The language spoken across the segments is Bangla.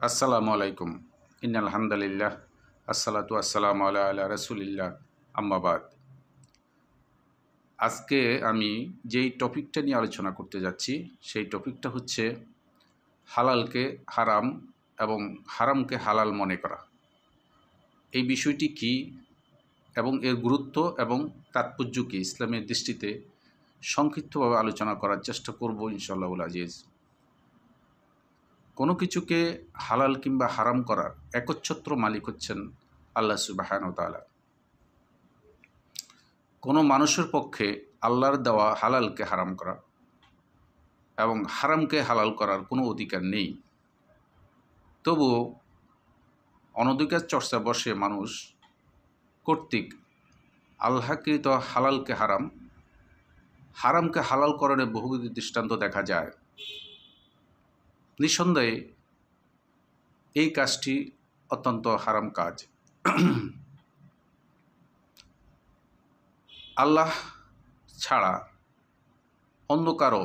আসসালামু আলাইকুম। ইন্নাল হামদালিল্লাহ আসসালাতু আসসালামু আলা রাসূলিল্লাহ আম্মাবাদ। আজকে আমি যেই টপিকটা নিয়ে আলোচনা করতে যাচ্ছি সেই টপিকটা হচ্ছে হালালকে হারাম এবং হারামকে হালাল মনে করা। এই বিষয়টি কি এবং এর গুরুত্ব এবং তাৎপর্য কী ইসলামের দৃষ্টিতে সংক্ষিপ্তভাবে আলোচনা করার চেষ্টা করব ইনশাআল্লাহুল আজিজ। কোনো কিছুকে হালাল কিংবা হারাম করার একচ্ছত্র মালিক হচ্ছেন আল্লাহ সুবহানাহু ওয়া তাআলা। কোনো মানুষের পক্ষে আল্লাহর দেওয়া হালালকে হারাম করা এবং হারামকে হালাল করার কোনো অধিকার নেই। তবুও অনধিকার চর্চা বসে মানুষ কর্তৃক আল্লাহকৃত হালালকে হারাম, হারামকে হালাল করণের বহুবিধ দৃষ্টান্ত দেখা যায়। নিঃসন্দেহে এই কাজটি অত্যন্ত হারাম কাজ। আল্লাহ ছাড়া অন্য কারো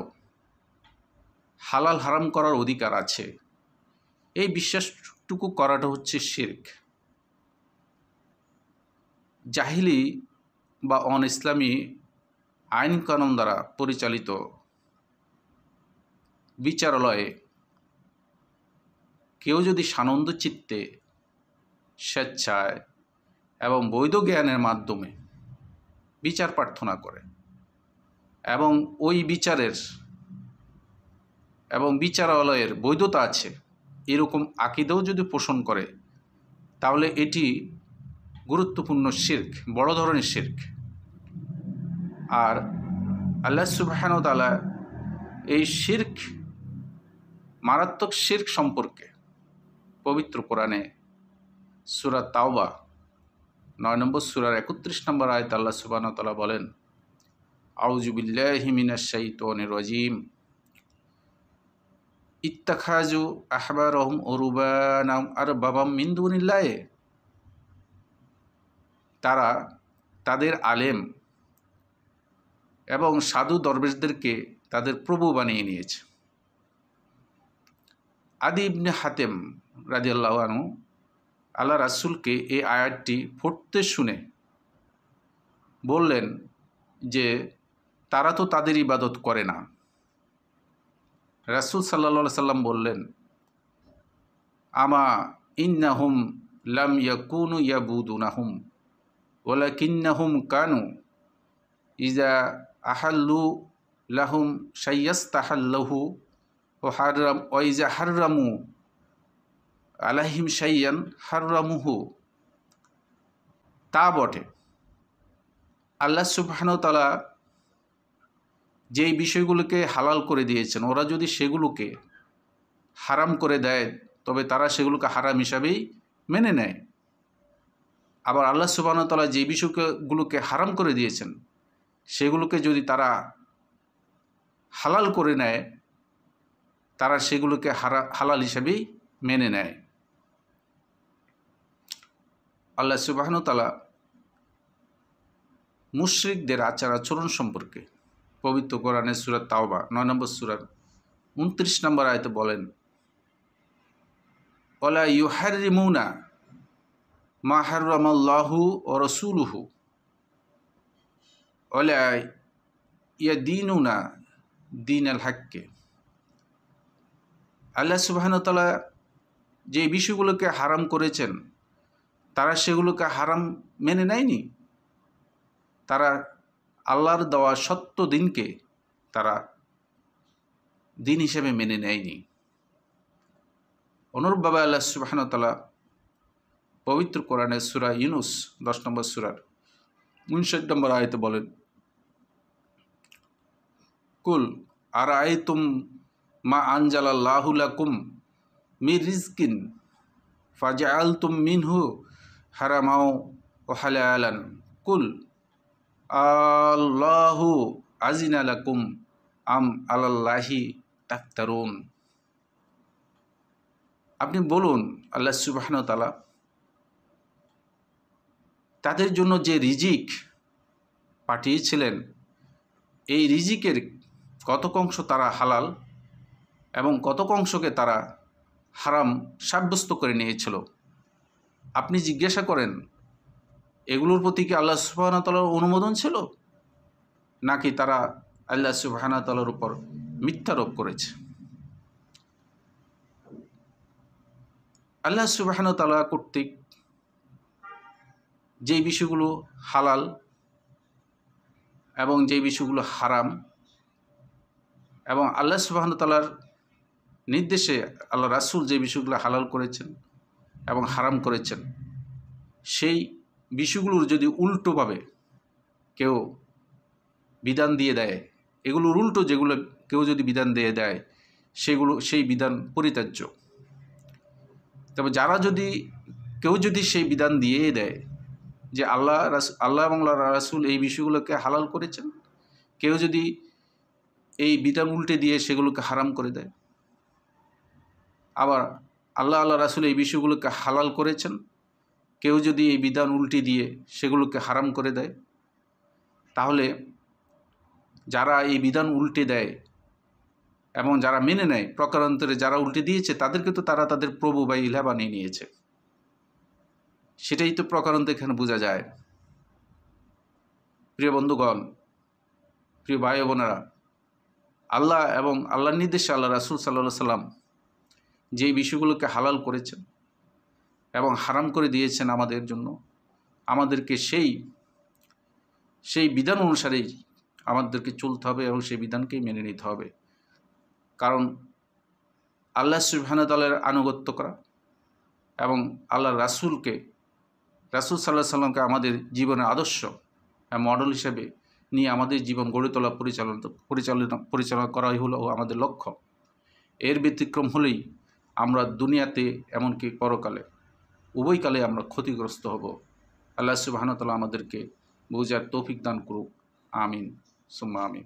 হালাল হারাম করার অধিকার আছে, এই বিশ্বাসটুকু করাটা হচ্ছে শিরক। জাহিলি বা অন ইসলামী আইন কানুন দ্বারা পরিচালিত বিচারালয়ে কেউ যদি সানন্দ চিত্তে, স্বেচ্ছায় এবং বৈধ জ্ঞানের মাধ্যমে বিচার প্রার্থনা করে এবং ওই বিচারের এবং বিচারালয়ের বৈধতা আছে এরকম আকীদাও যদি পোষণ করে, তাহলে এটি গুরুত্বপূর্ণ শিরক, বড় ধরনের শিরক। আর আল্লাহ সুবহানাহু ওয়া তাআলা এই শিরক, মারাত্মক শিরক সম্পর্কে পবিত্র কোরআনে সূরা তাওবা 9 নম্বর সূরার 31 নম্বর আয়াত আল্লাহ সুবহানাহু ওয়া তাআলা বলেন, আউযু বিল্লাহি মিনাশ শাইতানির রাজীম, ইত্তাখাযু আহবারহুম ওয়া রুহবানাহুম আরবাবাম মিন দুনিল্লাহ। তারা তাদের আলেম এবং সাধু দরবেশদেরকে তাদের প্রভু বানিয়ে নিয়েছে। আদি ইবনে হাতেম রাদিয়াল্লাহু আনহু আল্লাহ রাসূলকে এই আয়াতটি পড়তে শুনে বললেন যে তারা তো তাদের ইবাদত করে না। রাসূল সাল্লাল্লাহু আলাইহি সাল্লাম বললেন, আমা ইন্নাহুম লাম ইয়াকুনু ইয়াবুদুনাহুম ওয়ালাকিন্নাহুম কানু ইজা আহাল্লু লাহুম শাইয়াস্তাহাল্লাহু ওয়া ইজা হাররামু আলাইহিম শাইয়ান হাররামুহু। তা বটে, আল্লাহ সুবহানাহু ওয়া তাআলা যেই বিষয়গুলোকে হালাল করে দিয়েছেন, ওরা যদি সেগুলোকে হারাম করে দেয় তবে তারা সেগুলোকে হারাম হিসাবেই মেনে নেয়। আবার আল্লাহ সুবহানাহু ওয়া তাআলা যে বিষয়গুলোকে হারাম করে দিয়েছেন সেগুলোকে যদি তারা হালাল করে নেয়, তারা সেগুলোকে হালাল হিসাবেই মেনে নেয়। আল্লাহ সুবহানাহু ওয়া তাআলা মুশরিকদের আচার আচরণ সম্পর্কে পবিত্র কোরআনের সূরা তাওবা 9 নম্বর সূরার 29 নম্বর আয়াতে বলেন, ওয়ালা ইউহাররিমুনা মা হাররামাল্লাহু ওয়া রাসূলুহু ওয়ালা ইয়াদিনুনা দীনাল হাক্কে। আল্লাহ সুবহানাহু ওয়া তাআলা যে বিষয়গুলোকে হারাম করেছেন তারা সেগুলোকে হারাম মেনে নেয়নি, তারা আল্লাহর দেওয়া সত্য দিনকে তারা দিন হিসেবে মেনে নেয়নি। অনুরূপভাবে আল্লাহ সুবহানাহু ওয়া তাআলা পবিত্র কোরআনের সূরা ইউনূস 10 নম্বর সূরার 59 নম্বর আয়াতে বলেন, কুল আরাআইতুম মা আনজালাল্লাহু লাকুম মির রিজকিন ফাজআলতুম মিনহু হারামাও ওয়া হালালান কুল আল্লাহু আজিনা লাকুম আম আলাল্লাহি তাফতারুন। আপনি বলুন, আল্লাহ সুবহানাহু ওয়া তাআলা তাদের জন্য যে রিজিক পাঠিয়েছিলেন, এই রিজিকের কতক অংশ তারা হালাল এবং কতক অংশকে তারা হারাম সাব্যস্ত করে নিয়েছিল। আপনি জিজ্ঞাসা করেন এগুলোর প্রতি কি আল্লাহ সুবহানাহু ওয়া তাআলার অনুমোদন ছিল, নাকি তারা আল্লাহ সুবহানাহু ওয়া তাআলার উপর মিথ্যারোপ করেছে? আল্লাহ সুবহানাহু ওয়া তাআলা কর্তৃক যেই বিষয়গুলো হালাল এবং যেই বিষয়গুলো হারাম, এবং আল্লাহ সুবহানাহু ওয়া তাআলার নির্দেশে আল্লাহ রাসূল যে বিষয়গুলো হালাল করেছেন এবং হারাম করেছেন, সেই বিষয়গুলোর যদি উল্টোভাবে কেউ বিধান দিয়ে দেয়, এগুলোর উল্টো যেগুলো কেউ যদি বিধান দিয়ে দেয়, সেই বিধান পরিত্যাজ্য। তবে কেউ যদি সেই বিধান দিয়ে দেয় যে আল্লাহ এবং রাসূল এই বিষয়গুলোকে হালাল করেছেন, কেউ যদি এই বিধান উল্টে দিয়ে সেগুলোকে হারাম করে দেয়, আবার আল্লাহ রাসূল এই বিষয়গুলোকে হালাল করেছেন, কেউ যদি এই বিধান উল্টে দিয়ে সেগুলোকে হারাম করে দেয়, তাহলে যারা এই বিধান উল্টে দেয় এবং যারা মেনে নেয়, প্রকারান্তরে যারা উল্টে দিয়েছে তাদেরকে তো তারা তাদের প্রভু বা ইলাহ বানিয়ে নিয়েছে। সেটাই তো প্রকারান্তে এখানে বোঝা যায়। প্রিয় বন্ধুগণ, প্রিয় ভাই বোনেরা, আল্লাহ এবং আল্লাহর নির্দেশে আল্লাহ রাসূল সাল্লাল্লাহু আলাইহি সাল্লাম যেই বিষয়গুলোকে হালাল করেছেন এবং হারাম করে দিয়েছেন আমাদের জন্য, আমাদেরকে সেই বিধান অনুসারেই আমাদেরকে চলতে হবে এবং সেই বিধানকেই মেনে নিতে হবে। কারণ আল্লাহ সুবহানাহু ওয়া তাআলার আনুগত্য করা এবং আল্লাহর রাসূল সাল্লাল্লাহু আলাইহি সাল্লামকে আমাদের জীবনের আদর্শ মডেল হিসেবে নিয়ে আমাদের জীবন গড়ে তোলা, পরিচালনা করাই হলো আমাদের লক্ষ্য। এর ব্যতিক্রম হলেই আমরা দুনিয়াতে এমনকি পরকালে উভয়কালে আমরা ক্ষতিগ্রস্ত হব। আল্লাহ সুবহানাহু ওয়া তাআলা আমাদেরকে বুঝার তৌফিক দান করুক। আমিন সুম্মা আমিন।